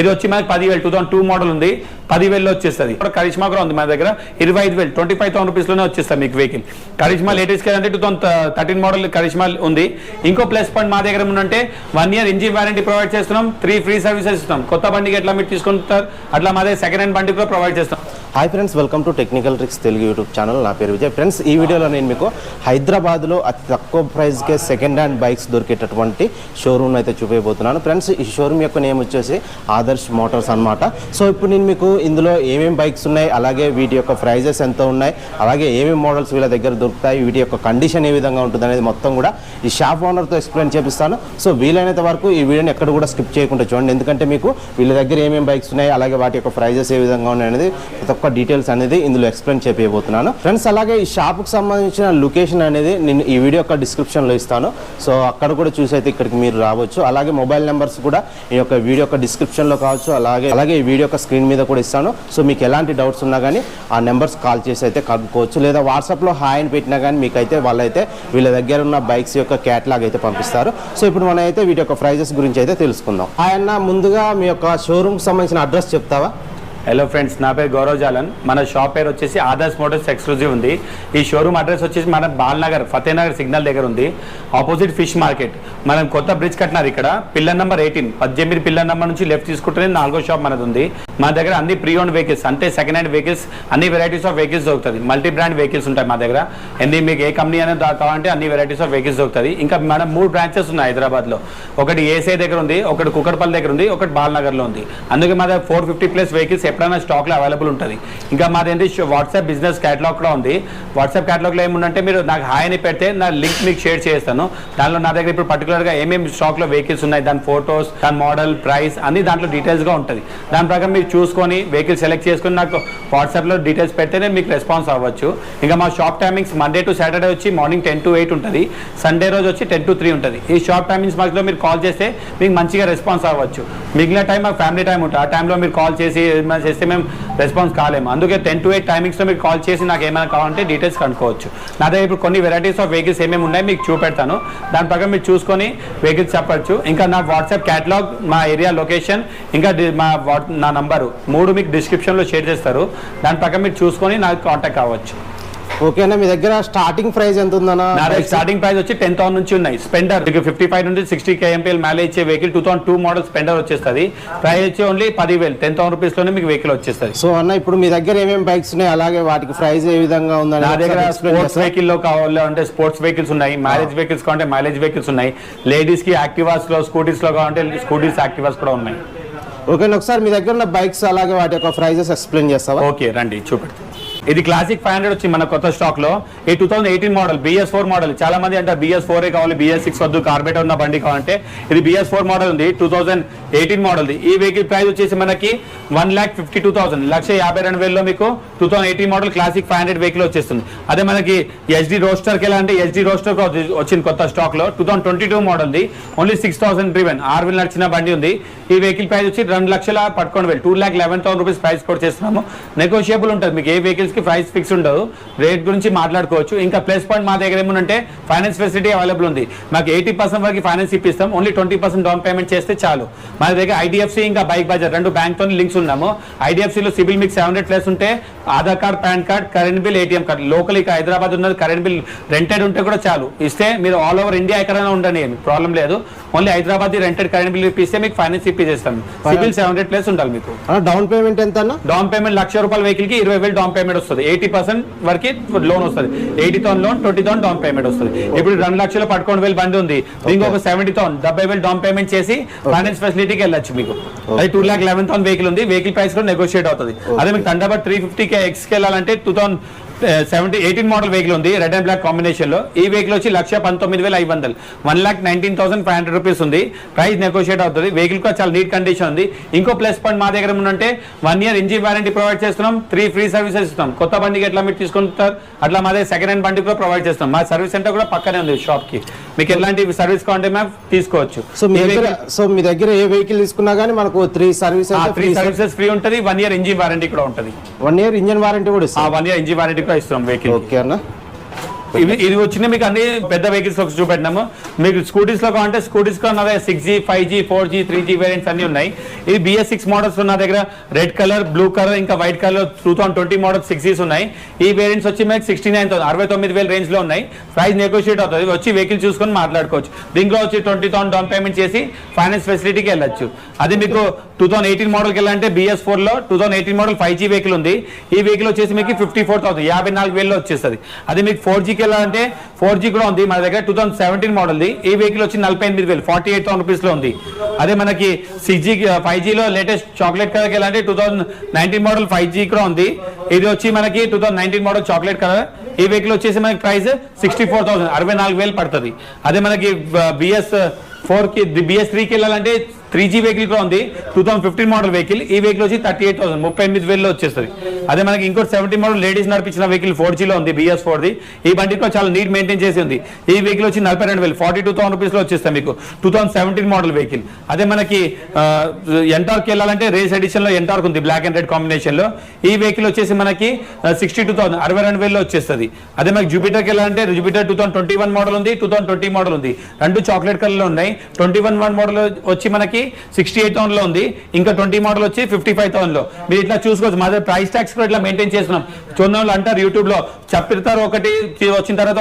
ఇది వచ్చి మనకి 10,000 2002 మోడల్ ఉంది, 10,000లో వచ్చేస్తుంది. కరిష్మా కూడా ఉంది మన దగ్గర 25,000 25,000 రూపీస్లోనే వచ్చేస్తుంది మీకు వెహికల్. కరిష్మా లేటెస్ట్ అంటే 2013 మోడల్ కరిష్మా ఉంది. ఇంకో ప్లస్ పాయింట్ మా దగ్గర ఉందంటే 1 year ఇంజిన్ వారంటీ ప్రొవైడ్ చేస్తున్నాం, 3 ఫ్రీ సర్వీసెస్ ఇస్తాం. కొత్త బండికి ఎట్లా మీరు తీసుకుంటారు అట్లా మా దగ్గర సెకండ్ హ్యాండ్ బండి కూడా ప్రొవైడ్ చేస్తాం. Hi friends, welcome to technical tricks Telugu YouTube channel. నా పేరు విజయ్. ఫ్రెండ్స్, ఈ వీడియోలో నేను మీకు హైదరాబాద్లో అతి తక్కువ ప్రైస్కే సెకండ్ హ్యాండ్ బైక్స్ దొరికేటటువంటి షోరూమ్ అయితే చూపించబోతున్నాను. ఫ్రెండ్స్, ఈ షోరూమ్ యొక్క నేమ్ వచ్చేసి ఆదర్శ్ మోటార్స్ అనమాట. సో ఇప్పుడు నేను మీకు ఇందులో ఏమేమి బైక్స్ ఉన్నాయి, అలాగే వీటి యొక్క ప్రైజెస్ ఎంత ఉన్నాయి, అలాగే ఏమేమి మోడల్స్ వీళ్ళ దగ్గర దొరుకుతాయి, వీటి యొక్క కండిషన్ ఏ విధంగా ఉంటుంది అనేది మొత్తం కూడా ఈ షాప్ ఓనర్తో ఎక్స్ప్లెయిన్ చేపిస్తాను. సో వీలైనంత వరకు ఈ వీడియోని ఎక్కడ కూడా స్కిప్ చేయకుండా చూడండి, ఎందుకంటే మీకు వీళ్ళ దగ్గర ఏమేమి బైక్స్ ఉన్నాయి, అలాగే వాటి యొక్క ప్రైజెస్ ఏ విధంగా ఉన్నాయి అనేది ఒక్క డీటెయిల్స్ అనేది ఇందులో ఎక్స్ప్లెయిన్ చేయబోతున్నాను. ఫ్రెండ్స్, అలాగే ఈ షాప్కి సంబంధించిన లొకేషన్ అనేది నేను ఈ వీడియో యొక్క డిస్క్రిప్షన్లో ఇస్తాను. సో అక్కడ కూడా చూసి అయితే ఇక్కడికి మీరు రావచ్చు. అలాగే మొబైల్ నెంబర్స్ కూడా ఈ యొక్క వీడియో యొక్క డిస్క్రిప్షన్లో కావచ్చు, అలాగే ఈ వీడియో యొక్క స్క్రీన్ మీద కూడా ఇస్తాను. సో మీకు ఎలాంటి డౌట్స్ ఉన్నా కానీ ఆ నెంబర్స్ కాల్ చేసి అయితే కనుక్కోవచ్చు, లేదా వాట్సాప్లో హాయ్ అని పెట్టినా కానీ మీకైతే వాళ్ళైతే వీళ్ళ దగ్గర ఉన్న బైక్స్ యొక్క క్యాటలాగ్ అయితే పంపిస్తారు. సో ఇప్పుడు మనం అయితే వీటి యొక్క ప్రైజెస్ గురించి అయితే తెలుసుకుందాం. ఆయన ముందుగా మీ యొక్క షోరూమ్కి సంబంధించిన అడ్రస్ చెప్తావా? హలో ఫ్రెండ్స్, నా పేరు గౌరవ్ జాలన్. మన షాప్ పేరు వచ్చేసి ఆదర్శ్ మోటార్స్ ఎక్స్క్లూజివ్ ఉంది. ఈ షోరూమ్ అడ్రస్ వచ్చేసి మన బాల్నగర్ ఫతేనగర్ సిగ్నల్ దగ్గర ఉంది, ఆపోజిట్ ఫిష్ మార్కెట్. మనం కొత్త బ్రిడ్జ్ కట్టినారు ఇక్కడ, పిల్లర్ నెంబర్ 18 18 పిల్లర్ నెంబర్ నుంచి లెఫ్ట్ తీసుకుంటేనే 4వ షాప్ మనది ఉంది. మన దగ్గర అన్ని ప్రీ ఓన్ వెహికల్స్ అంటే సెకండ్ హ్యాండ్ వెహికల్స్, అన్ని వెరైటీస్ ఆఫ్ వెహికల్స్ దొరుకుతుంది. మల్టీ బ్రాండ్ వెహికల్స్ ఉంటాయి మా దగ్గర. మీకు ఏ కంపెనీ అనేది కావాలంటే అన్ని వెరైటీస్ ఆఫ్ వెహికల్స్ దొరుకుతుంది. ఇంకా మనం 3 బ్రాంచెస్ ఉన్నాయి హైదరాబాద్లో. ఒకటి ఏసఐ దగ్గర ఉంది, ఒకటి కుకట్పల్లి దగ్గర ఉంది, ఒకటి బాల్నగర్లో ఉంది. అందుకే మా దగ్గర 450+ వెహికల్స్ ఎప్పుడైనా స్టాక్లో అవైలబుల్ ఉంటుంది. ఇంకా మాదేంటి వాట్సాప్ బిజినెస్ క్యాటలాగ్ కూడా ఉంది. వాట్సాప్ క్యాటలాగ్లో ఏముందంటే మీరు నాకు హాయ్ అని పెడితే నా లింక్ మీకు షేర్ చేస్తాను. దానిలో నా దగ్గర ఇప్పుడు పర్టికులర్గా ఏమేమి స్టాక్లో వెహికల్స్ ఉన్నాయి, దాని ఫోటోస్, దాని మోడల్, ప్రైస్ అన్ని దాంట్లో డీటెయిల్స్గా ఉంటుంది. దాని ప్రకారం మీరు చూసుకొని వెహికల్ సెలెక్ట్ చేసుకుని నాకు వాట్సాప్లో డీటెయిల్స్ పెడితేనే మీకు రెస్పాన్స్ అవ్వచ్చు. ఇంకా మా shop timings Monday to Saturday వచ్చి మార్నింగ్ 10 to 8 ఉంటుంది, సండే రోజు వచ్చి 10 to 3 ఉంటుంది. ఈ షాప్ టైమింగ్స్ మధ్యలో మీరు కాల్ చేస్తే మీకు మంచిగా రెస్పాన్స్ అవ్వచ్చు. మిగిలిన టైం మాకు ఫ్యామిలీ టైం ఉంటుంది. ఆ టైంలో మీరు కాల్ చేస్తే మేము రెస్పాన్స్ కాలేము. అందుకే 10 to 8 టైమింగ్స్లో మీరు కాల్ చేసి నాకు ఏమైనా కావాలంటే డీటెయిల్స్ కనుక్కోవచ్చు. నా దగ్గర ఇప్పుడు కొన్ని వెరైటీస్ ఆఫ్ వెహికల్స్ ఏమేమి ఉన్నాయి మీకు చూపెడతాను. దాని ప్రకారం మీరు చూసుకొని వెహికల్స్ చెప్పచ్చు. ఇంకా నా వాట్సాప్ క్యాటలాగ్, మా ఏరియా లొకేషన్, ఇంకా నా నంబరు 3 మీకు డిస్క్రిప్షన్లో షేర్ చేస్తారు. దాని ప్రకారం మీరు చూసుకొని నాకు కాంటాక్ట్ అవ్వచ్చు. ఓకేనా? మీ దగ్గర స్టార్టింగ్ ప్రైస్ ఎంత ఉందన్నా? నా దగ్గర స్టార్టింగ్ ప్రైస్ వచ్చి 10,000 నుంచి ఉన్నాయి. స్పెండర్ 55 నుంచి 60 kmpl మైలేజ్ ఇచ్చే వెహికల్ 2002 మోడల్ స్పెండర్ వచ్చేస్తుంది. ప్రైస్ వచ్చి ఓన్లీ 10,000 10,000 రూపీస్లోనే మీకు వెహికల్ వచ్చేస్తుంది. సో అన్న, ఇప్పుడు మీ దగ్గర ఏమేమి బైక్స్ ఉన్నాయి, అలాగే వాటికి ప్రైస్ ఏ విధంగా ఉందని? నా దగ్గర స్పోర్ట్స్ వెహికల్ లో కావాలంటే స్పోర్ట్స్ వెహికల్స్ ఉన్నాయి, మ్యారేజ్ వెహికల్స్ కావాలంటే మ్యారేజ్ వెహికల్స్ ఉన్నాయి, లేడీస్ కి యాక్టివాస్ లో, స్కూటీస్ లో కావాలంటే స్కూటీస్, యాక్టివాస్ కూడా ఉన్నాయి. ఓకే, ఒకసారి మీ దగ్గర ఉన్న బైక్స్ అలాగే వాటి యొక్క ప్రైజెస్ ఎక్స్ప్లెయిన్ చేస్తావా? ఓకే రండి చూపెడతాను. ఇది క్లాసిక్ 500 వచ్చి మన కొత్త స్టాక్ లో. ఈ 2018 మోడల్ BS4 మోడల్. చాలా మంది అంటారు BS4 కావాలి, BS6 వద్దు, కార్బేటర్ ఉన్న బండి కావాలంటే ఇది BS4 మోడల్ ఉంది, 2018 మోడల్. ఈ వెహికల్ ప్రైస్ వచ్చేసి మనకి 1,52,000 1,52,000 మీకు 2018 మోడల్ క్లాసిక్ 500 వెహికల్ వచ్చేస్తుంది. అదే మనకి SD రోస్టర్ కి ఎలా అంటే SD రోస్టర్ వచ్చింది కొత్త స్టాక్ లో, 2022 మోడల్ ది, ఓన్లీ 6,000 డ్రివెన్ 6 వీల్ నడిచిన బండి ఉంది. ఈ వెహికల్ ప్రైస్ వచ్చి 2 లక్షల పట్టుకొని 2,11,000 రూపీస్ ప్రైస్ కూడా చేస్తున్నాము. నెగోషియబుల్ ఉంటుంది. మీకు ఏ వెహికల్స్ కి ప్రైస్ ఫిక్స్ ఉండదు, రేట్ గురించి మాట్లాడుకోవచ్చు. ఇంకా ప్లస్ పాయింట్ మా దగ్గర ఏముందంటే ఫైనాన్స్ ఫెసిలిటీ అవైలబుల్ ఉంది. మాకు 80% వరకు ఫైనాన్స్ ఇప్పిస్తాం. ఓన్లీ 20% డౌన్ పేమెంట్ చేస్తే చాలు. మన దగ్గర IDFC ఇంకా బైక్ బజార్ 2 బ్యాంక్ తో లింక్స్ ఉన్నాము. IDFCలో సిబిల్ మీకు 700+ ఉంటే Aadhaar card, pan card, current bill, ATM card, local ఇక హైదరాబాద్ ఉన్నది కరెంట్ బిల్ రెంటెడ్ ఉంటే కూడా చాలు. ఇస్తే మీరు ఆల్ ఓవర్ ఇండియా ఎక్కడైనా ఉండండి, ప్రాబ్లం లేదు. Only Hyderabad rented current bill ఇప్పిస్తే మీకు ఫైనాన్స్ ఇప్పిస్తాం. సిబిల్ 700+ ఉండాలి మీకు. డౌన్ పేమెంట్ ఎంత? డౌన్ పేమెంట్ ₹1,00,000 వెహికల్ కి 20,000 డౌన్ పేమెంట్ వస్తుంది. 80% వరకు లోన్ వస్తుంది. 80,000 లోన్, 20,000 డౌన్ పేమెంట్ వస్తుంది. ఇప్పుడు 2 లక్షలు 11,000 బండి ఉంది, దీనికి ఒక 70,000 70,000 డౌన్ పేమెంట్ చేసి ఫైనాన్స్ ఫెసిలిటీకి వెళ్ళచ్చు మీకు. అది 2,11,000 వెహికల్ ఉంది. వెహికల్ ప్రైస్ కూడా నెగోషియేట్ అవుతుంది. అదే మీకు థండర్బర్డ్ 350 Xకి వెళ్ళాలంటే 2018 మోడల్ వెహికల్ ఉంది, రెడ్ అండ్ బ్లాక్ కాంబినేషన్ లో. ఈ వెహికల్ వచ్చి 1,19,500 1,19,500 రూపీస్ ఉంది. ప్రైస్ నెగోషియేట్ అవుతుంది. వెహికల్ కూడా చాలా నీట్ కండిషన్ ఉంది. ఇంకో ప్లస్ పాయింట్ మా దగ్గర ఉందంటే 1 year ఇంజిన్ వారంటీ ప్రొవైడ్ చేస్తున్నాం, 3 ఫ్రీ సర్వీసెస్ ఇస్తాం. కొత్త బండికి ఎట్లా మీరు తీసుకుంటారు అట్లా మా దగ్గర సెకండ్ హ్యాండ్ బండి కూడా ప్రొవైడ్ చేస్తాం. మా సర్వీస్ సెంటర్ కూడా పక్కనే ఉంది షాప్ కి. మీకు ఎలాంటి సర్వీస్ కావాలంటే మ్యామ్ తీసుకోవచ్చు. సో మీ దగ్గర ఏ వెహికల్ తీసుకున్నా కానీ మనకు 3 సర్వీసెస్ ఫ్రీ ఉంటుంది. 1 year ఇంజిన్ వారంటీ కూడా ఉంటుంది. 1 year ఇంజిన్ వారంటీ కూడా 1 year ఇంజిన్ వారంటీ ఇస్తాం వెహికల్. ఓకే అన్న. ఇది వచ్చిన మీకు అన్ని పెద్ద వెహికల్స్ చూపెట్టినాము. మీకు స్కూటీస్ లో కావాలంటే స్కూటీస్ లో 6G 5G 4G 3G variants అన్ని ఉన్నాయి. ఇది BS6 మోడల్స్ ఉన్న దగ్గర రెడ్ కలర్, బ్లూ కలర్, ఇంకా వైట్ కలర్ 2020 మోడల్ 6Gs ఉన్నాయి. ఈ వేరియంట్స్ వచ్చి మీకు 69,000 రేంజ్ లో ఉన్నాయి. ప్రైస్ నెగోషియేట్ అవుతుంది. వచ్చి వెహికల్ చూసుకొని మాట్లాడుకోవచ్చు. దీంట్లో వచ్చి 20,000 డౌన్ పేమెంట్ చేసి ఫైనాన్స్ ఫెసిలిటీకి వెళ్ళొచ్చు. అది మీకు 2018 మోడల్కి వెళ్ళాలంటే BS4 లో 2018 మోడల్ 5G వెహికల్ ఉంది. ఈ వెహికల్ వచ్చేసి మీకు 54,000 54,000 వచ్చేస్తుంది. అది మీకు 4Gకి వెళ్ళాలంటే 4G కూడా ఉంది మన దగ్గర. 2017 మోడల్ది ఈ వెహికల్ వచ్చి 48,000 48,000 రూపీస్ లో ఉంది. అదే మనకి 6G 5G లో లేటెస్ట్ చాక్లెట్ కలర్కి వెళ్ళాలంటే 2019 మోడల్ 5G కూడా ఉంది. ఇది వచ్చి మనకి 2019 మోడల్ చాక్లెట్ కలర్. ఈ వెహికల్ వచ్చేసి మనకి ప్రైస్ 64,000 64,000 పడుతుంది. అదే మనకి BS4కి BS3కి వెళ్ళాలంటే 3G వెహికల్ కూడా ఉంది. 2015 మోడల్ వెహికల్. ఈ వెహికల్ వచ్చి 38,000 38,000 వచ్చేస్తుంది. అదే మనకి ఇంకోటి 70 మోడల్ లేడీస్ నడిపించిన వెహికల్ 4G లో ఉంది. BS4ది. ఈ బండి కూడా చాలా నీట్ మెయింటైన్ చేసి ఉంది. ఈ వెహికల్ వచ్చి 42,000 42,000 రూపీస్ లో వచ్చేస్తాయి మీకు. 2017 మోడల్ వెహికల్. అదే మనకి ఎంటార్క్ వెళ్ళాలంటే రేస్ ఎడిషన్ లో ఎంటార్క్ ఉంది బ్లాక్ అండ్ రెడ్ కాంబినేషన్ లో. ఈ వెహికల్ వచ్చేసి మనకి 62,000 62,000 లో వచ్చేస్తుంది. అదే మనకి జూపిటర్కి వెళ్ళాలంటే జూపిటర్ 2021 మోడల్ ఉంది, 2020 మోడల్ ఉంది. రెండు చాక్లెట్ కలర్ లో ఉన్నాయి. 21 మోడల్ వచ్చి మనకి 68,000 లో ఉంది. ఇంకా 20 మోడల్ వచ్చి 55,000 లో. మీరు ఇట్లా చూసుకోవచ్చు. మా దగ్గర ప్రైస్ ట్యాక్స్ కూడా ఇట్లా మెయింటైన్ చేస్తున్నాం. చూడండి అంటారు యూట్యూబ్ లో చెప్తారు ఒకటి, వచ్చిన తర్వాత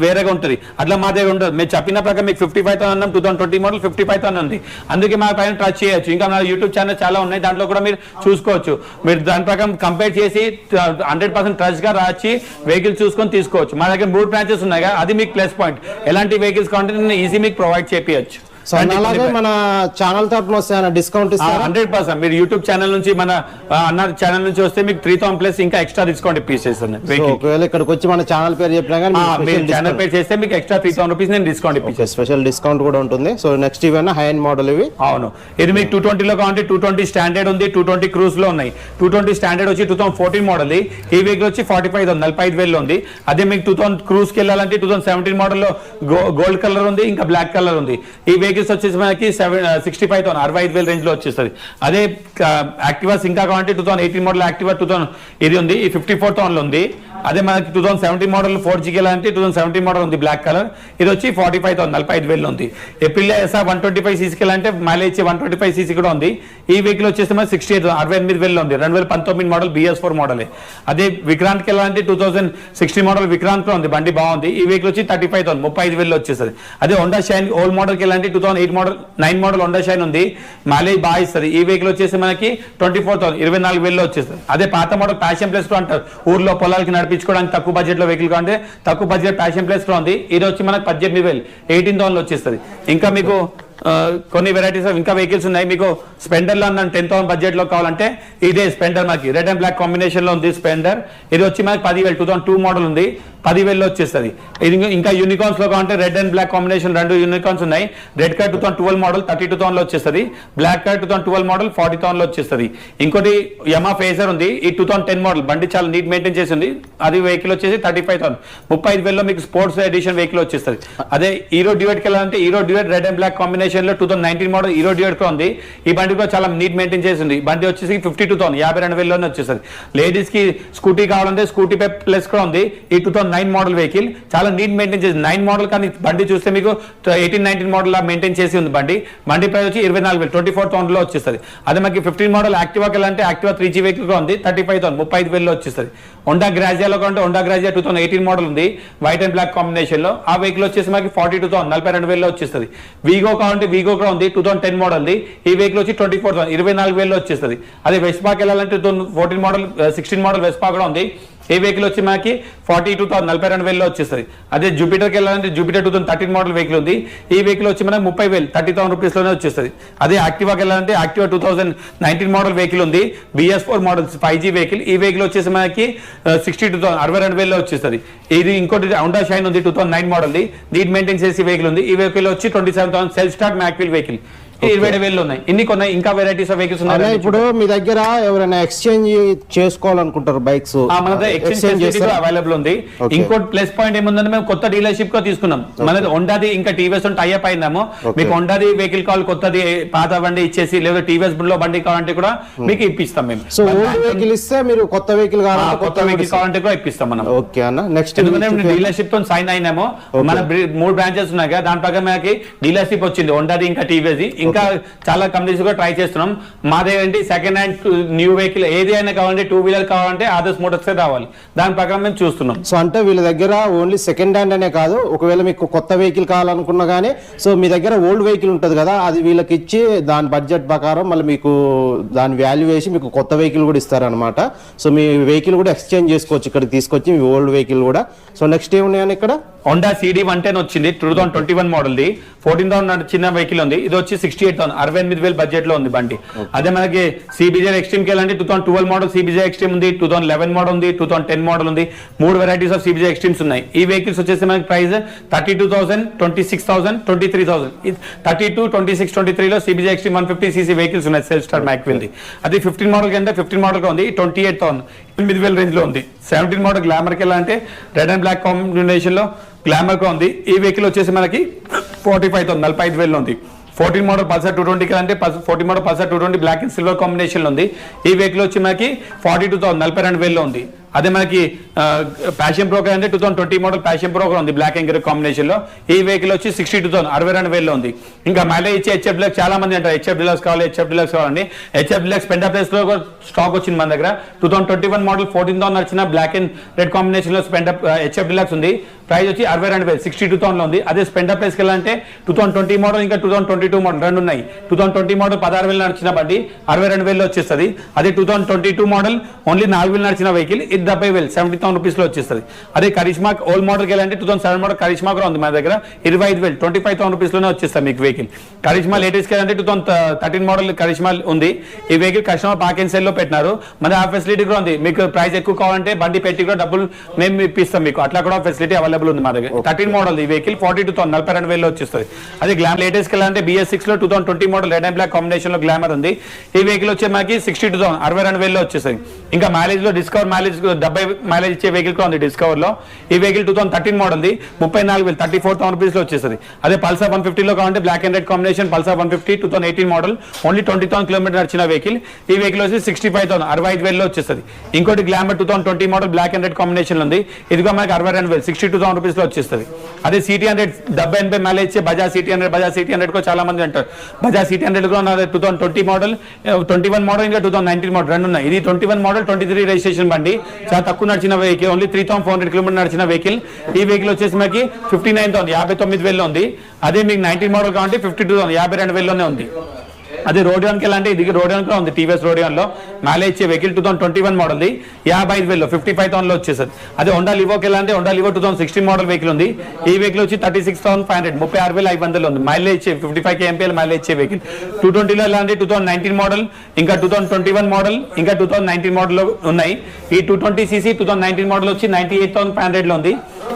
వేరేగా ఉంటుంది. అట్లా మా దగ్గర ఉండదు. మేము చెప్పిన ప్రకారం మీకు 55,000 అన్నాం. 2020 మోడల్ 55,000 ఉంది. అందుకే మా పైన టచ్ చేయొచ్చు. ఇంకా నా యూట్యూబ్ ఛానల్ చాలా ఉన్నాయి. దాంట్లో కూడా మీరు చూసుకోవచ్చు. మీరు దాని ప్రకారం కంపేర్ చేసి 100% ట్రస్ట్ గా రాచి వెహికల్ చూసుకొని తీసుకోవచ్చు. మా దగ్గర 3 బ్రాంచెస్ ఉన్నాయి కదా, అది మీకు ప్లస్ పాయింట్. ఎలాంటి వెహికల్స్ కావాలంటే నేను ఈజీ మీకు ప్రొవైడ్ చేయొచ్చు. సో అలాగే మన ఛానల్ తరపున వస్తే డిస్కౌంట్ ఇస్తారా? 100% మీరు యూట్యూబ్ ఛానల్ నుంచి మన అన్న ఛానల్ నుంచి వస్తే మీకు 3,000 ప్లస్ ఇంకా ఎక్స్ట్రా డిస్కౌంట్ ఇప్పిస్తాను. ఒకవేళ ఇక్కడికి వచ్చి మన ఛానల్ పేరు చెప్పినా కానీ ఛానల్ పేరు చేస్తే మీకు ఎక్స్ట్రా 3,000 రూపీస్ నేను డిస్కౌంట్ ఇప్పిస్తాను. స్పెషల్ డిస్కౌంట్ కూడా ఉంటుంది. సో నెక్స్ట్ ఇవన్నీ హై అండ్ మోడల్ ఇవి. అవును, ఇది మీకు 220 లో కావాలంటే 220 స్టాండర్డ్ ఉంది, 220 క్రూజ్ లో ఉన్నాయి. 220 స్టాండర్డ్ వచ్చి 2014 మోడల్. ఈ వెహికల్ వచ్చి 45,000 45,000 ఉంది. అదే మీకు 2000 క్రూజ్ కి వెళ్ళాలంటే 2017 మోడల్ లో గోల్డ్ కలర్ ఉంది, ఇంకా బ్లాక్ కలర్ ఉంది. ఈ వెహికల్స్ వచ్చేసి మనకి 65,000 65,000 రేంజ్ లో వచ్చేస్తుంది. అదే యాక్టివాస్ ఇంకా కావాలంటే 2018 మోడల్ యాక్టివా 2000 ఇది ఉంది, 54,000 లో ఉంది. అదే మనకి 2017 మోడల్ 4Gకి వెళ్ళాలంటే 2017 మోడల్ ఉంది బ్లాక్ కలర్. ఇది వచ్చి 45,000 45,000 ఉంది. ఏప్రిల్ ఎస్ఆర్ 125cc వెళ్ళాలంటే మైలేజ్ 125cc కూడా ఉంది. ఈ వెహికల్ వచ్చేసి మనకి 68,000 68,000 ఉంది. 2019 మోడల్ BS4 మోడల్. అదే విక్రాంత్కి వెళ్ళాలంటే 2016 మోడల్ విక్రాంత్ కూడా ఉంది. బండి బాగుంది. ఈ వెహికల్ వచ్చి 35,000 35,000 వచ్చేస్తుంది. అదే హోండా షైన్ ఓల్డ్ మోడల్కి వెళ్ళాలంటే 2008 మోడల్ 9 మోడల్ హోండా షైన్ ఉంది. మైలేజ్ బాగా ఇస్తుంది. ఈ వెహికల్ వచ్చేసి మనకి 24,000 24,000 వచ్చేస్తుంది. అదే పాత మోడల్ ప్యాషన్ ప్లస్ అంటారు, ఊర్లో పొలాలకి నడిపించుకోవడానికి తక్కువ బడ్జెట్ లో వెహికల్ కావాలంటే తక్కువ బడ్జెట్ ప్యాషన్ ప్లస్ లో ఉంది. ఇది వచ్చి మనకి 18,000 18,000 వచ్చేస్తుంది. ఇంకా మీకు కొన్ని వెరైటీస్ ఇంకా వెహికల్స్ ఉన్నాయి. మీకు స్పెండర్ లో 10,000 బడ్జెట్ లో కావాలంటే ఇదే స్పెండర్ మనకి రెడ్ అండ్ బ్లాక్ కాంబినేషన్ లో ఉంది స్పెండర్. ఇది వచ్చి మనకి 10,000 2002 మోడల్ ఉంది, 10,000 వచ్చేస్తుంది. ఇది ఇంకా యూనికార్న్స్ లో కావాలంటే red and black combination 2 unicorns ఉన్నాయి. రెడ్ కలర్ 2012 మోడల్ 32,000 లో వచ్చేస్తుంది. బ్లాక్ కలర్ 2012 మోడల్ 40,000 లో వచ్చేస్తుంది. ఇంకోటి యమా ఫేజర్ ఉంది, ఈ 2010 మోడల్ బండి చాలా నీట్ మెయింటైన్ చేసి ఉంది. అది వెహికల్ వచ్చేసి 35,000 35,000 లో మీకు స్పోర్ట్స్ ఎడిషన్ వెహికల్ వచ్చేస్తుంది. అదే హీరో డ్యూయట్ కి వెళ్ళాలంటే Hero duet red and black combination లో 2019 మోడల్ హీరో డ్యూయట్ కూడా ఉంది. ఈ బండి కూడా చాలా నీట్ మెయింటైన్ చేసి ఉంది. బండి వచ్చేసి 52,000 52,000 వచ్చేస్తుంది. లేడీస్ కి స్కూటీ కావాలంటే స్కూటీ పై ప్లస్ కూడా ఉంది. ఈ 2009 మోడల్ వెహికల్ చాలా నీట్ మెయింటైన్ చేసి 9 మోడల్ కానీ బండి చూస్తే మీకు 18 19 మోడల్ లా మెయింటైన్ చేసి ఉంది. బండి ప్రైస్ వచ్చి 24,000 24,000 లో వచ్చేస్తుంది. అదే మనకి 15 మోడల్ యాక్టివాకి వెళ్ళాలంటే యాక్టివా 3G వెహికల్ కూడా ఉంది, 35,000 35,000 లో వచ్చేస్తుంది. హోండా గ్రాజియాలో కంటే హోండా గ్రాజియా 2018 మోడల్ ఉంది, వైట్ అండ్ బ్లాక్ కాంబినేషన్ లో. ఆ వెహికల్ వచ్చేసి మనకి 42,000 42,000 లో వచ్చేస్తుంది. వీగో కావాలంటే వీగో కూడా ఉంది, 2010 మోడల్. ఈ వెహికల్ వచ్చి 24,000 24,000 లో వచ్చేస్తుంది. అదే వెస్పాకి వెళ్ళాలంటే 2014 మోడల్ 16 మోడల్ వెస్పా కూడా ఉంది. ఈ వెహికల్ వచ్చి మనకి 42,000 42,000 లో వచ్చేస్తుంది. అదే జూపిటర్కి వెళ్ళాలంటే జూపిటర్ 2013 మోడల్ వెహికల్ ఉంది. ఈ వెహికల్ వచ్చి మనకి 30,000 30,000 రూపీస్ లోనే వచ్చేస్తుంది. అదే యాక్టివాకి వెళ్ళాలంటే యాక్టివా 2019 మోడల్ వెహికల్ ఉంది, BS4 మోడల్ 5G వెహికల్. ఈ వెహికల్ వచ్చేసి మనకి 62,000 62,000 లో వచ్చేస్తుంది. ఇది ఇంకోటి హోండా షైన్ ఉంది 2009 మోడల్, నీట్ మెయింటైన్ చేసి వెహికల్ ఉంది. ఈ వెహికల్ వచ్చి 27,000 సెల్ఫ్ స్టార్ట్ మ్యాక్విల్ వెహికల్. 27,000 ఉన్నాయి. ఇన్ని ఉన్నాయి. ఇంకా వెరైటీస్ ఆఫ్ వెహికల్స్ అలా ఉన్నాయి. ఇప్పుడు మీ దగ్గర ఎవరైనా ఎక్స్చేంజ్ చేసుకోవాలనుకుంటారు బైక్స్, మన ఎక్స్చేంజ్ అవైలబుల్ ఉంది. ఇంకోటి ప్లస్ పాయింట్ ఏముందంటే మేము కొత్త డీలర్షిప్ గా తీసుకున్నాం. మనది హోండాది ఇంకా టీవీఎస్ టైఅప్ అయినాము. మీకు హోండాది వెహికల్ కావాలి, కొత్తది పాత బండి ఇచ్చేసి, లేదా టీవీఎస్ లో బండి కావాలంటే కూడా మీకు ఇప్పిస్తాం మేము. సో ఓల్డ్ వెహికల్ ఇస్తే మీరు కొత్త వెహికల్ కావాలంటే కొత్త వెహికల్ కావాలంటే కూడా ఇప్పిస్తాం మనం. ఓకే అన్న. నెక్స్ట్ డీలర్షిప్ తో సైన్ అయినాము. మన 3 బ్రాంచెస్ ఉన్నాయి కదా, దాని ప్రకారం మనకి డీలర్షిప్ వచ్చింది హోండాది ఇంకా టీవీఎస్. ఇంకా చాలా కంపెనీస్ కూడా ట్రై చేస్తున్నాం. మాదేంటి సెకండ్ హ్యాండ్ న్యూ వెహికల్ ఏది అయినా కావాలంటే 2 వీలర్ కావాలంటే ఆదర్శ్ మోటార్స్ రావాలి. దాని ప్రకారం మేము చూస్తున్నాం. సో అంటే వీళ్ళ దగ్గర ఓన్లీ సెకండ్ హ్యాండ్ అనే కాదు, ఒకవేళ మీకు కొత్త వెహికల్ కావాలనుకున్నా కానీ, సో మీ దగ్గర ఓల్డ్ వెహికల్ ఉంటుంది కదా, అది వీళ్ళకి ఇచ్చి దాని బడ్జెట్ ప్రకారం మళ్ళీ మీకు దాని వాల్యూ వేసి మీకు కొత్త వెహికల్ కూడా ఇస్తారనమాట. సో మీ వెహికల్ కూడా ఎక్స్చేంజ్ చేసుకోవచ్చు ఇక్కడికి తీసుకొచ్చి, మీ ఓల్డ్ వెహికల్ కూడా. సో నెక్స్ట్ ఏమున్నాయని ఇక్కడ హోండా సిడి 110 వచ్చింది 2021 మోడల్ ది. 14,000 చిన్న వెహికల్ ఉంది. ఇది వచ్చి 68,000, 68,000 బడ్జెట్ లో ఉంది బండి. అదే మనకి సిబిజే ఎక్స్ట్రీమ్ కి వెళ్ళాలంటే 2012 మోడల్ సిబిజే ఎక్స్ట్రీమ్ ఉంది, 2011 మోడల్ ఉంది, 2010 మోడల్ ఉంది. 3 వెరైటీస్ ఆఫ్ సిబిజే ఎక్స్ట్రీమ్స్ ఉన్నాయి. ఈ వెహికల్స్ వచ్చేసి మనకి ప్రైస్ 32,000, 26,000, 23,000. 32, 26, 23 లో సిబిజే ఎక్స్ట్రీమ్ 150 cc వెహికల్స్ ఉన్నాయి. సెల్ఫ్ స్టార్ట్ మ్యాక్విల్ ది. అది 15 మోడల్ కంటే 15 మోడల్ గా ఉంది. 28,000, 8,000 రేంజ్ లో ఉంది. 17 మోడల్ గ్లామర్ కి వెళ్ళాలంటే రెడ్ అండ్ బ్లాక్ కాంబినేషన్ లో గ్లామర్ గా ఉంది. ఈ వెహికల్ వచ్చేసి మనకి 45,000, 45,000 ఉంది. 14 మోడల్ పల్సర్ 220 అంటే 14 model Pulsar 220 black and silver combination లో ఉంది. ఈ వెహికల్ వచ్చి మనకి 42,000, 42,000 లో ఉంది. అదే మనకి ప్యాషన్ ప్రో అంటే 2020 మోడల్ ప్యాషన్ ప్రో ఉంది బ్లాక్ అండ్ గ్రే కాంబినేషన్ లో. ఈ వెహికల్ వచ్చి 62,000, 62,000 లో ఉంది. ఇంకా మైలేజ్ ఇచ్చే హెచ్ఎఫ్ డిలక్స్ చాలా మంది అంటారు హెచ్ఎఫ్ డిలక్స్ కావాలి, హెచ్ఎఫ్ డిలక్స్ కావాలండి. హెచ్ఎఫ్ డిలక్స్ పెండా ప్లేస్ లో స్టాక్ వచ్చింది మన దగ్గర. 2021 మోడల్ 14,000 నడిచిన బ్లాక్ అండ్ రెడ్ కాంబినేషన్ లో స్పెండా హెచ్ఎఫ్ డిలక్స్ ఉంది. ప్రైస్ వచ్చి 62,000, 62,000 లో ఉంది. అదే స్పెండా ప్లేస్ కి వెళ్ళాలంటే 2020 మోడల్ ఇంకా 2022 మోడల్ రెండు ఉన్నాయి. 2020 మోడల్ 16,000 నడిచిన బండి 62,000 లో వచ్చేస్తుంది. అదే 2022 మోడల్ ఓన్లీ 4,000 నడిచిన వెహికల్ 70,000, 70,000 రూపీస్ లో వచ్చేస్తుంది. అదే కరిష్మా ఓల్డ్ మోడల్ కి వెళ్ళాలంటే 2007 మోడల్ కరిష్మా కూడా ఉంది మన దగ్గర 25,000, 25,000 రూపీస్ లోనే వచ్చేస్తుంది మీకు వెహికల్. కరిష్మా లేటెస్ట్ కి వెళ్ళాలంటే 2013 మోడల్ కరిష్మా ఉంది. ఈ vehicle customer park and cell లో పెట్టినారు. మన ఆ ఫెసిలిటీ కూడా ఉంది. మీకు ప్రైస్ ఎక్కువ కావాలంటే బండి పెట్టి కూడా డబ్బులు మేము ఇప్పిస్తాం మీకు. అట్లా కూడా ఫెసిలిటీ అవైలబుల్ ఉంది మా దగ్గర. 13 మోడల్ ఈ వెహికల్ 42,000, 42,000 లో వచ్చేస్తుంది. అదే గ్లామర్ లేటెస్ట్ కి వెళ్ళాలంటే BS6 లో 2020 model red and black combination లో గ్లామర్ ఉంది. ఈ వెహికల్ వచ్చే మనకి 62,000, 62,000 లో వచ్చేస్తుంది. ఇంకా మైలేజ్ లో డిస్కవర్ మైలేజ్ 70 మైలేజ్ ఇచ్చే వెహికల్ కూడా ఉంది డిస్కవర్ లో. ఈ వెహికల్ 2013 మోడల్ ది 34,000, 34,000 రూపీస్ లో వచ్చేస్తుంది. అదే పల్సర్ 150 లో కావాలంటే black and red combination Pulsar 150 2018 model only 20,000 kilometre నడిచిన వెహికల్. ఈ వెహికల్ వచ్చి 65,000, 65,000 లో వచ్చేస్తుంది. ఇంకోటి Glamour 2020 model black and red combination లో ఉంది. ఇది కూడా మనకి 62,000, 62,000 రూపీస్ లో వచ్చేస్తుంది. అదే సిటీ 100 70-80 మైలేజ్ ఇచ్చే బజాజ్ సిటీ 100, బజాజ్ సిటీ 100 కూడా చాలా మంది అంటారు. బజాజ్ సిటీ 100 కూడా 2020 మోడల్ 21 మోడల్ ఇంకా 2019 మోడల్ రెండు ఉన్నాయి. ఇది 21 మోడల్ 23 రిజిస్ట్రేషన్ బండి చాలా తక్కువ నడిచిన వెహికల్ ఓన్లీ 3,400 కిలోమీటర్ నడిచిన వెహికల్. ఈ వెహికల్ వచ్చేసి మనకి 59,000, 59,000 లో ఉంది. అదే మీకు 19 మోడల్ కావాలంటే 52,000, 52,000 లోనే ఉంది. అదే రోడియాన్కి వెళ్ళాలంటే ఇది రోడియాన్ కూడా ఉంది. టీవీఎస్ రోడియాన్ లో మైలేజ్ ఇచ్చే వెహికల్ 2021 మోడల్ ది 55,000, 55,000 లో వచ్చేస్తుంది. అదే హోండా లివోకి వెళ్ళాలంటే హోండా లివో 2016 మోడల్ వెహికల్ ఉంది. ఈ వెహికల్ వచ్చి 36,500, 36,500 ఉంది. మైలేజ్ ఇచ్చే 55 kmpl మైలేజ్ ఇచ్చే వెహికల్. 220 లో వెళ్ళాలంటే 2019 మోడల్ ఇంకా 2021 మోడల్ ఇంకా 2019 మోడల్ లో ఉన్నాయి. ఈ 220cc 2019 మోడల్ వచ్చి 98,500 లో ఉంది.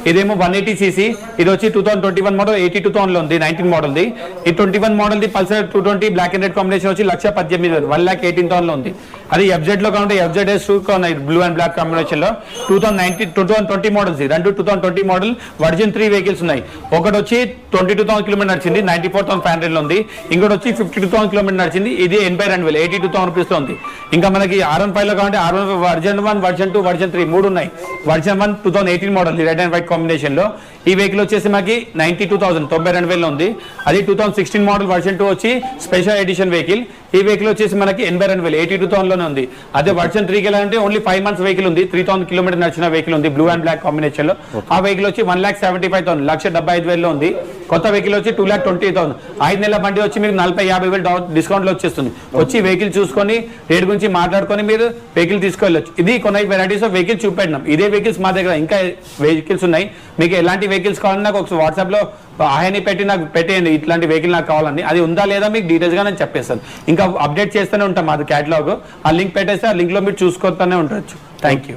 ఇదేమో 180cc, ఇది వచ్చి 2021 మోడల్ 82,000 లో ఉంది 19 మోడల్ ది. ఈ 21 మోడల్ ది Pulsar 220 black and red combination వచ్చి 1,18,000, 1,18,000 లో ఉంది. అది FZ లో కావాలంటే FZS ఉన్నాయి బ్లూ అండ్ బ్లాక్ కాంబినేషన్ లో. 2020 మోడల్స్ రెండు 2020 మోడల్ వర్జిన్ 3 వెహికల్స్ ఉన్నాయి. ఒకటి వచ్చి 22,000 కిలోమీటర్ నడిచింది 94,500 లో ఉంది. ఇంకోటి వచ్చి 52,000 కిలోమీటర్ నడిచింది, ఇది 82,000, 82,000 రూపీస్ లో ఉంది. ఇంకా మనకి R15 లో కావాలంటే R15 వర్జన్ 1, వర్జన్ 2, వర్జన్ 3 మూడు ఉన్నాయి. Version 1 2018 model red and white combination లో. ఈ వెహికల్ వచ్చేసి మనకి 92,000, 92,000 లో ఉంది. అది 2016 మోడల్ వర్జన్ 2 వచ్చి స్పెషల్ ఎడిషన్ వెహికల్. ఈ వెహికల్ వచ్చేసి మనకి 82,000, 82,000 లోనే ఉంది. అదే వర్జన్ 3 కి వెళ్ళాలంటే ఓన్లీ 5 మంత్స్ వెహికల్ ఉంది, 3,000 కిలోమీటర్ నడిచిన వెహికల్ ఉంది బ్లూ అండ్ బ్లాక్ కాంబినేషన్ లో. ఆ వెహికల్ వచ్చి 1,75,000, 1,75,000 లో ఉంది. కొత్త వెహికల్ వచ్చి 2,20,000. 5 నెలల బండి వచ్చి మీకు 40,000-50,000 డిస్కౌంట్ లో వచ్చేస్తుంది. వచ్చి వెహికల్ చూసుకొని రేట్ గురించి మాట్లాడుకొని మీరు వెహికల్ తీసుకెళ్ళొచ్చు. ఇది కొన్ని వెరైటీస్ ఆఫ్ వెహికల్ చూపెట్టినాం. ఇదే వెహికల్స్ మా దగ్గర ఇంకా వెహికల్స్ ఉన్నాయి. మీకు ఎలాంటి వెహికల్స్ కావాలన్నా ఒక వాట్సాప్ లో ఆయన్ని పెట్టి నాకు పెట్టేయండి, ఇట్లాంటి వెహికల్ నాకు కావాలని. అది ఉందా లేదా మీకు డీటెయిల్స్ గా నేను చెప్పేస్తాను. ఇంకా అప్డేట్ చేస్తూనే ఉంటాం. మాది క్యాటలాగ్, ఆ లింక్ పెట్టేస్తే ఆ లింక్ లో మీరు చూసుకుంటూనే ఉండొచ్చు. Thank you.